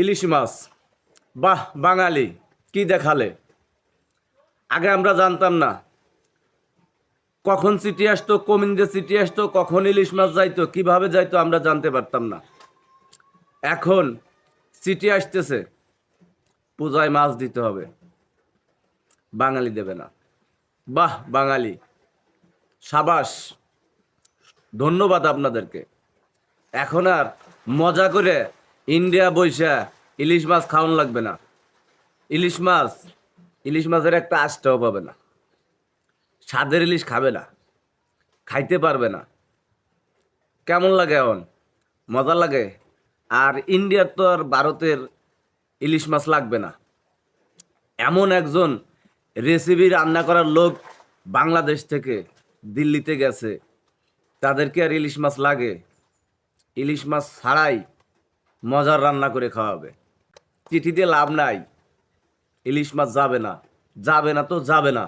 ইলিশ মাছ। বাহ বাঙালি, কি দেখালে! আগে আমরা জানতাম না কখন চিঠি আসতো, কমিন্দে চিঠি আসতো, কখন ইলিশ মাছ যাইতো, কিভাবে যাইতো আমরা জানতে পারতাম না। এখন চিঠি আসতেছে, পূজায় মাছ দিতে হবে, বাঙালি দেবে না। বাহ বাঙালি, সাবাস, ধন্যবাদ আপনাদেরকে। এখন আর মজা করে ইন্ডিয়া বইসা ইলিশ মাছ খাওয়ান লাগবে না। ইলিশ মাছ, ইলিশ মাছের একটা আঁশটাও পাবে না। স্বাদের ইলিশ খাবে না, খাইতে পারবে না। কেমন লাগে এখন? মজা লাগে। আর ইন্ডিয়ার তো আর ভারতের ইলিশ মাছ লাগবে না। এমন একজন রেসিপি রান্না করার লোক বাংলাদেশ থেকে দিল্লিতে গেছে, তাদেরকে আর ইলিশ মাছ লাগে? ইলিশ মাছ ছাড়াই মজার রান্না করে খাওয়াবে। চিঠি দিয়ে লাভ নাই, ইলিশ মাছ যাবে না, যাবে না তো যাবে না।